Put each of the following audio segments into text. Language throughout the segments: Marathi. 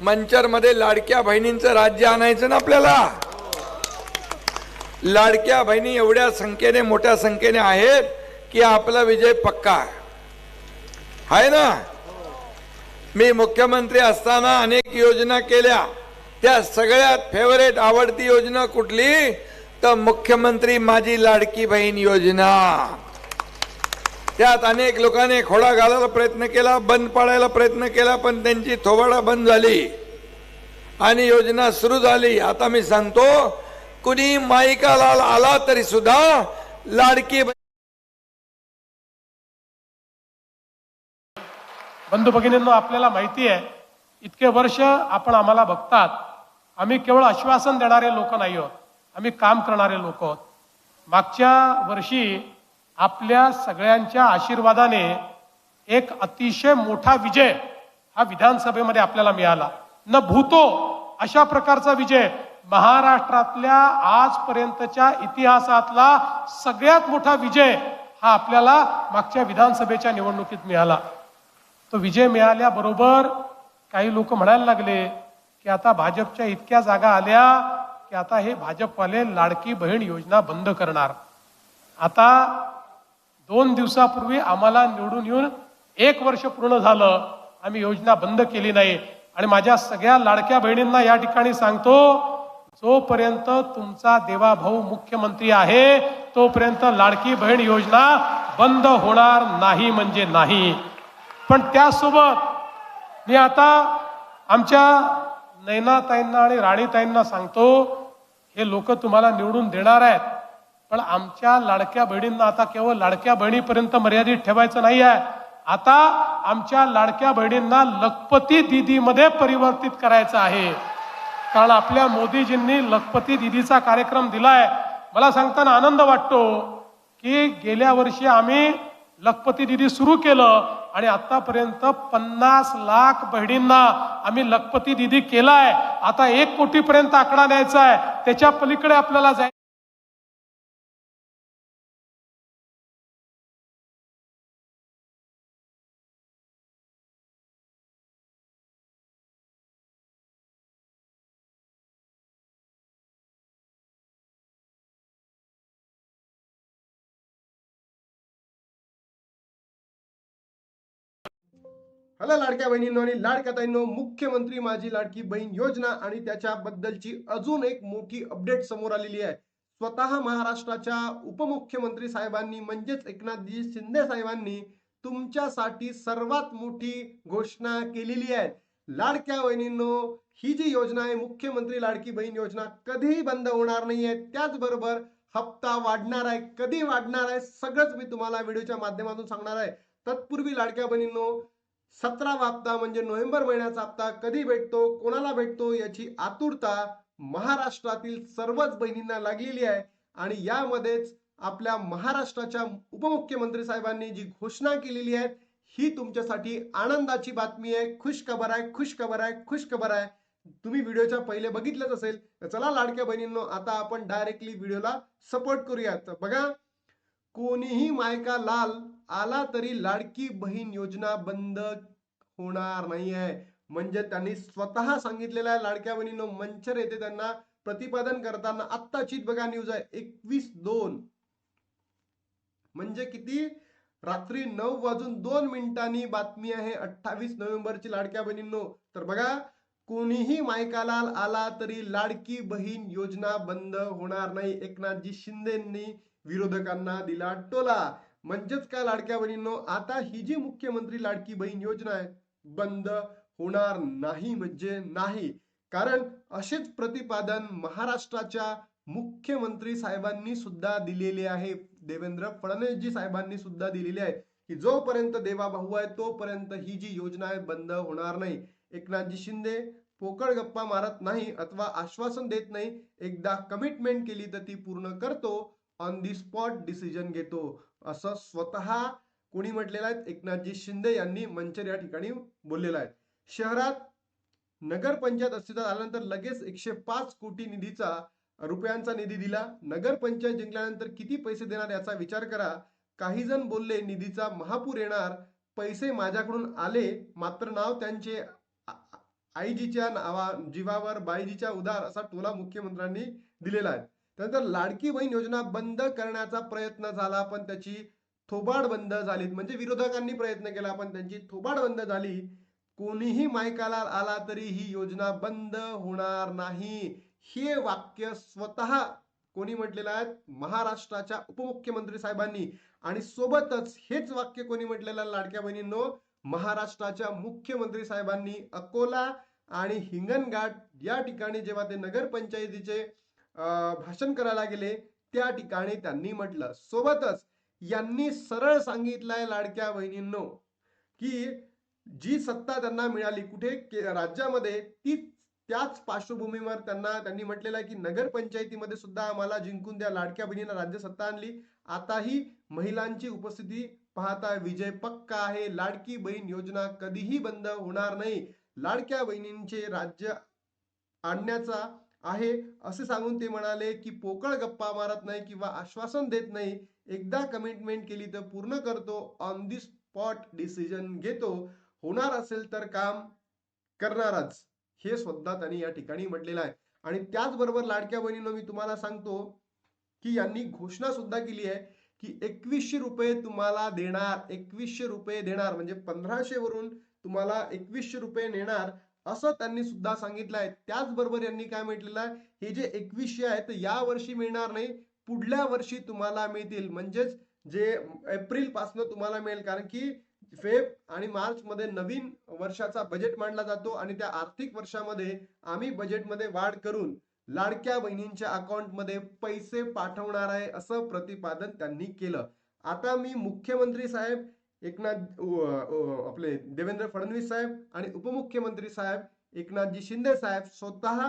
मंचरमध्ये लाडक्या बहिणींचं राज्य आणायचं ना आपल्याला। लाडक्या बहिणी एवढ्या संख्येने मोठ्या संख्येने आहेत की आपला विजय पक्का आहे ना। मी मुख्यमंत्री असताना अनेक योजना केल्या, त्या सगळ्यात फेवरेट आवडती योजना कुठली तर मुख्यमंत्री माझी लाडकी बहीण योजना। त्यात अनेक लोकांनी खोडा घालायला प्रयत्न केला, बंद पाडायला प्रयत्न केला, पण त्यांची थोबाडा बंद झाली आणि योजना सुरू झाली। आता मी सांगतो, कुणी माईका लाल आला तरी सुद्धा लाडकी बंधू भगिनींनो, आपल्याला माहिती आहे इतके वर्ष आपण आम्हाला बघतात, आम्ही केवळ आश्वासन देणारे लोक नाही आहोत, आम्ही काम करणारे लोक आहोत। मागच्या वर्षी आपल्या सगळ्यांच्या आशीर्वादाने एक अतिशय मोठा विजय हा विधानसभेमध्ये आपल्याला मिळाला। न भूतो अशा प्रकारचा विजय महाराष्ट्रातल्या आजपर्यंतच्या इतिहासातला सगळ्यात मोठा विजय हा आपल्याला मागच्या विधानसभेच्या निवडणुकीत मिळाला। तो विजय मिळाल्याबरोबर काही लोक म्हणायला लागले की आता भाजपच्या इतक्या जागा आल्या की आता हे भाजपवाले लाडकी बहीण योजना बंद करणार। आता 2 दिवसापूर्वी आम्हाला निवडून येऊन 1 वर्ष पूर्ण झालं, आम्ही योजना बंद केली नाही। आणि माझ्या सगळ्या लाडक्या बहिणींना या ठिकाणी सांगतो, जोपर्यंत तुमचा देवाभाऊ मुख्यमंत्री आहे तोपर्यंत लाडकी बहीण योजना बंद होणार नाही म्हणजे नाही। पण त्यासोबत मी आता आमच्या नैनाताईंना आणि राणीताईंना सांगतो, हे लोक तुम्हाला निवडून देणार आहेत, पण आमच्या लाडक्या बहिणींना आता केवळ लाडक्या बहिणीपर्यंत मर्यादित ठेवायचं नाही आहे। आता आमच्या लाडक्या बहिणींना लखपती दीदीमध्ये परिवर्तित करायचं आहे। कारण आपल्या मोदीजींनी लखपती दीदीचा कार्यक्रम दिलाय। मला सांगताना आनंद वाटतो की गेल्या वर्षी आम्ही लखपती दीदी सुरू केलं आणि आतापर्यंत 50 लाख बहिणींना आम्ही लखपती दीदी केलाय। आता 1 कोटीपर्यंत आकडा न्यायचा आहे, त्याच्या पलीकडे आपल्याला जायचं। हॅलो लाडक्या बहिणींनो आणि लाडक्या ताईंनो, मुख्यमंत्री माझी लाडकी बहीण योजना आणि त्याच्याबद्दलची अजून एक मोठी अपडेट समोर आलेली आहे। स्वतः महाराष्ट्राच्या उपमुख्यमंत्री साहेबांनी म्हणजेच एकनाथजी शिंदे साहेबांनी तुमच्यासाठी सर्वात मोठी घोषणा केलेली आहे। लाडक्या बहिणींनो, ही जी योजना आहे मुख्यमंत्री लाडकी बहीण योजना कधीही बंद होणार नाहीये। त्याचबरोबर हप्ता वाढणार आहे, कधी वाढणार आहे सगळंच मी तुम्हाला व्हिडिओच्या माध्यमातून सांगणार आहे। तत्पूर्वी लाडक्या बहिणींनो, 17वा हप्ता म्हणजे नोव्हेंबर महिन्याचा हप्ता कधी भेटतो, कोणाला भेटतो याची आतुरता महाराष्ट्रातील सर्वच बहिणींना लागलेली आहे। आणि यामध्येच आपल्या महाराष्ट्राच्या उपमुख्यमंत्री साहेबांनी जी घोषणा केलेली आहे ही तुमच्यासाठी आनंदाची बातमी आहे। खुशखबर आहे, खुशखबर आहे, खुशखबर आहे। तुम्ही व्हिडिओच्या पहिले बघितलंच असेल, तर चला लाडक्या बहिणींनो आता आपण डायरेक्टली व्हिडिओला सपोर्ट करूयात। बघा, कोणीही मायका लाल आला तरी लाडकी बहीण योजना बंद होणार नाहीये, म्हणजे त्यांनी स्वतः सांगितलेलं आहे। लाडक्या बहिणींनो, मंचर येथे त्यांना प्रतिपादन करताना आत्ताचीच बघा न्यूज आहे 21:02 म्हणजे किती, रात्री 9:02 बातमी आहे 28 नोव्हेंबरची लाडक्या बहिणींनो। तर बघा, कोणीही मायका लाल आला तरी लाडकी बहीण योजना बंद होणार नाही, एकनाथजी शिंदेंनी विरोधकांना दिला टोला। म्हणजेच काय लाडक्या बहिणींनो, आता ही जी मुख्यमंत्री लाडकी बहीण योजना आहे बंद होणार नाही म्हणजे नाही। कारण असेच प्रतिपादन महाराष्ट्राच्या मुख्यमंत्री साहेबांनी सुद्धा दिलेले आहे। देवेंद्र फडणवीस साहेबांनी सुद्धा दिलेले आहे की जोपर्यंत देवाभाऊ आहे तोपर्यंत ही जी योजना आहे बंद होणार नाही। एकनाथजी शिंदे पोकळ गप्पा मारत नाही अथवा आश्वासन देत नाही, एकदा कमिटमेंट केली तर ती पूर्ण करतो, ऑन दी स्पॉट डिसिजन घेतो, असं स्वतः कोणी म्हटलेलं आहे, एकनाथजी शिंदे यांनी मंचर या ठिकाणी बोललेलं आहे। शहरात नगरपंचायत अस्तित्वात आल्यानंतर लगेच 105 कोटी रुपयांचा निधी दिला। नगरपंचायत जिंकल्यानंतर किती पैसे देणार याचा विचार करा। काही जण बोलले निधीचा महापूर येणार, पैसे माझ्याकडून आले मात्र नाव त्यांचे आईजीच्या जीवावर बाईजीच्या उदार असा टोला मुख्यमंत्र्यांनी दिलेला आहे. त्यानंतर लाडकी बहीण योजना बंद करण्याचा प्रयत्न झाला पण त्याची थोबाड बंद झाली. म्हणजे विरोधकांनी प्रयत्न केला पण त्यांची थोबाड बंद झाली. कोणीही मायकाला आला तरी ही योजना बंद होणार नाही, हे वाक्य स्वतः कोणी म्हटलेलं आहे? महाराष्ट्राच्या उपमुख्यमंत्री साहेबांनी. आणि सोबतच हेच वाक्य कोणी म्हटलेलं आहे लाडक्या बहिणींनो? महाराष्ट्राच्या मुख्यमंत्री साहेबांनी अकोला आणि हिंगणघाट या ठिकाणी जेव्हा ते नगरपंचायतीचे भाषण करायला गेले त्या ठिकाणी त्यांनी म्हटलं. सोबतच यांनी सरळ सांगितलंय लाडक्या बहिणींनो की जी सत्ता त्यांना मिळाली कुठे राज्यामध्ये, ती त्याच पार्श्वभूमीवर त्यांनी म्हटलेलं आहे की नगरपंचायतीमध्ये सुद्धा आम्हाला जिंकून द्या. लाडक्या बहिणींना राज्य सत्ता आणली. आताही महिलांची उपस्थिती पाहता विजय पक्का आहे. लाडकी बहीण योजना कधीही बंद होणार नाही. लाडक्या बहिणींचे राज्य आणण्याचा आहे असे सांगून ते म्हणाले की पोकळ गप्पा मारत नाही किंवा आश्वासन देत नाही. एकदा कमिटमेंट केली तर पूर्ण करतो. ऑन दी स्पॉट डिसिजन घेतो. होणार असेल तर काम करणारच, हे सुद्धा त्यांनी या ठिकाणी म्हटलेलं आहे. आणि त्याचबरोबर लाडक्या बहिणींनो मी तुम्हाला सांगतो की यांनी घोषणा सुद्धा केली आहे की 2100 रुपये तुम्हाला देणार. 2100 रुपये देणार म्हणजे 1500 वरून तुम्हाला 2100 रुपये नेणार असं त्यांनी सुद्धा सांगितलं आहे. त्याचबरोबर यांनी काय म्हटलेलं आहे, हे जे 2100 आहे ते या वर्षी मिळणार नाही, पुढल्या वर्षी तुम्हाला मिळतील. म्हणजेच जे एप्रिल पासून तुम्हाला मिळेल, कारण की फेब आणि मार्च मध्ये नवीन वर्षाचा बजेट मांडला जातो आणि त्या आर्थिक वर्षामध्ये आम्ही बजेटमध्ये वाढ करून लाडक्या बहिणींच्या अकाउंटमध्ये पैसे पाठवणार आहे असं प्रतिपादन त्यांनी केलं. आता मी मुख्यमंत्री साहेब आपले देवेंद्र फडणवीस साहेब आणि उपमुख्यमंत्री साहेब एकनाथजी शिंदे साहेब स्वतः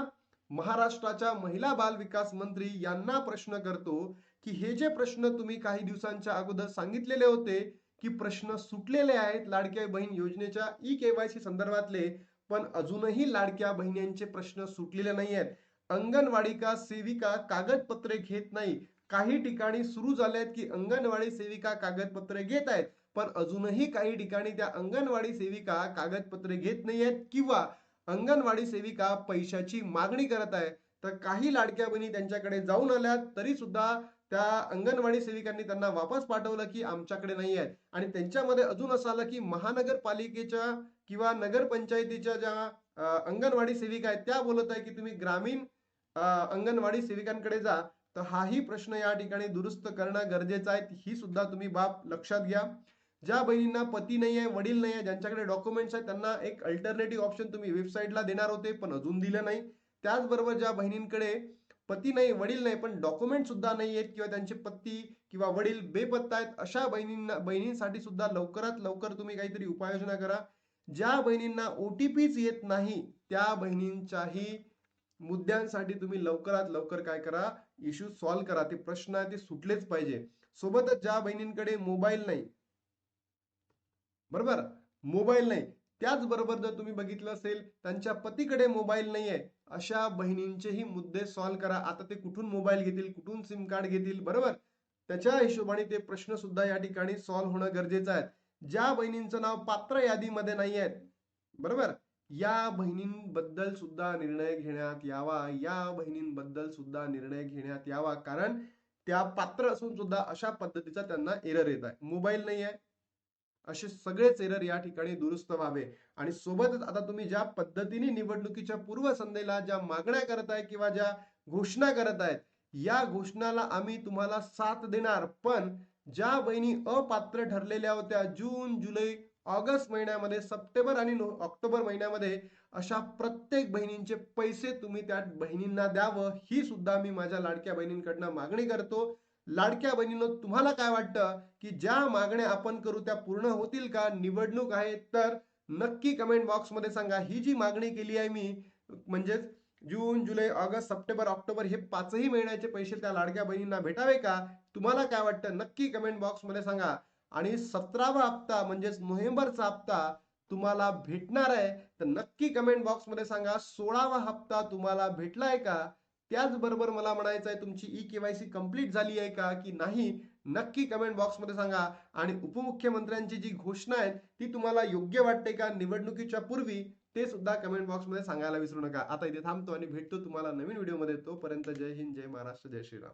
महाराष्ट्राच्या महिला बाल विकास मंत्री यांना प्रश्न करतो की हे जे प्रश्न तुम्ही काही दिवसांच्या अगोदर सांगितलेले होते की प्रश्न सुटलेले आहेत लाडक्या बहीण योजनेच्या ई-केवायसी संदर्भातले, पण अजूनही लाडक्या बहिणींचे प्रश्न सुटलेले नाही आहेत. अंगणवाडी का सेविका कागदपत्रे घेत नाही. काही ठिकाणी सुरू झाले आहेत की अंगणवाडी सेविका कागदपत्रे घेत आहेत, पण अजूनही काही ठिकाणी त्या अंगणवाडी सेविका कागदपत्रे घेत नाही आहेत किंवा अंगणवाडी सेविका पैशाची मागणी करत आहे. तर काही लाडक्या बहिणी त्यांच्याकडे जाऊन आल्या तरी सुद्धा त्या अंगणवाडी सेविकांनी त्यांना वापस पाठवलं की आमच्याकडे नाही आहेत. आणि त्यांच्यामध्ये अजून असं आलं की महानगरपालिकेच्या किंवा नगरपंचायतीच्या ज्या अंगणवाडी सेविका आहेत त्या बोलत आहे की तुम्ही ग्रामीण अंगणवाडी सेविकांकडे जा. तर हाही प्रश्न या ठिकाणी दुरुस्त करणं गरजेचं आहे. ही सुद्धा तुम्ही बाब लक्षात घ्या. ज्या बहिणींना पती नाही आहे, वडील नाही आहे, ज्यांच्याकडे डॉक्युमेंट्स आहेत, त्यांना एक अल्टरनेटिव्ह ऑप्शन तुम्ही वेबसाईटला देणार होते पण अजून दिलं नाही. त्याचबरोबर ज्या बहिणींकडे पती नाही, वडील नाही, पण डॉक्युमेंट सुद्धा नाही आहेत किंवा त्यांचे पती किंवा वडील बेपत्ता आहेत, अशा बहिणींसाठी सुद्धा लवकरात लवकर तुम्ही काहीतरी उपाययोजना करा. ज्या बहिणींना ओटीपीच येत नाही त्या बहिणींच्याही मुद्द्यांसाठी तुम्ही लवकरात लवकर काय करा, इश्यू सॉल्व्ह करा. ते प्रश्न आहे ते सुटलेच पाहिजे. सोबतच ज्या बहिणींकडे मोबाईल नाही, बरोबर, मोबाईल नाही, त्याचबरोबर जर तुम्ही बघितलं असेल त्यांच्या पतीकडे मोबाईल नाहीये, अशा बहिणींचेही मुद्दे सॉल्व्ह करा. आता ते कुठून मोबाईल घेतील, कुठून सिम कार्ड घेतील, बरोबर, त्याच्या हिशोबाने ते प्रश्न सुद्धा या ठिकाणी सॉल्व्ह होणं गरजेचं आहे. ज्या बहिणींचं नाव पात्र यादीमध्ये नाही आहे, बरोबर, या बहिणींबद्दल सुद्धा निर्णय घेण्यात यावा. या बहिणींबद्दल सुद्धा निर्णय घेण्यात यावा, कारण त्या पात्र असून सुद्धा अशा पद्धतीचा त्यांना एरर येत आहे. मोबाईल नाही आहे, असे सगळेच एरर या ठिकाणी दुरुस्त व्हावे. आणि सोबतच आता तुम्ही ज्या पद्धतीने निवडणुकीच्या पूर्वसंध्येला ज्या मागण्या करत आहे किंवा ज्या घोषणा करत आहेत, या घोषणाला आम्ही तुम्हाला साथ देणार. पण ज्या बहिणी अपात्र ठरलेल्या होत्या जून, जुलै, ऑगस्ट महिन्यामध्ये, सप्टेंबर आणि ऑक्टोबर महिन्यामध्ये, अशा प्रत्येक बहिणींचे पैसे तुम्ही त्या बहिणींना द्यावं, ही सुद्धा मी माझ्या लाडक्या बहिणींकडनं मागणी करतो. लाडक्या बहिणींनो, तुम्हाला काय वाटतं की ज्या मागण्या आपण करू त्या पूर्ण होतील का? निवडणूक आहे तर नक्की कमेंट बॉक्स मध्ये सांगा. ही जी मागणी केली आहे मी, म्हणजेच जून, जुलै, ऑगस्ट, सप्टेंबर, ऑक्टोबर हे 5ही महिन्याचे पैसे त्या लाडक्या बहिणींना भेटावे का? तुम्हाला काय वाटतं नक्की कमेंट बॉक्स मध्ये सांगा. आणि 17वा हप्ता म्हणजेच नोव्हेंबरचा हप्ता तुम्हाला भेटणार आहे तर नक्की कमेंट बॉक्स मध्ये सांगा. 16वा हप्ता तुम्हाला भेटलाय का? त्याचबरोबर मला म्हणायचं आहे तुमची ई-केवायसी कंप्लीट झाली आहे का की नाही, नक्की कमेंट बॉक्स मध्ये सांगा. आणि उपमुख्यमंत्र्यांची जी घोषणा आहे ती तुम्हाला योग्य वाटते का? निवडणुकीच्या पूर्वी ते सुद्धा कमेंट बॉक्समध्ये सांगायला विसरू नका. आता इथे थांबतो आणि भेटतो तुम्हाला नवीन व्हिडिओमध्ये. तोपर्यंत जय हिंद, जय महाराष्ट्र, जय श्रीराम.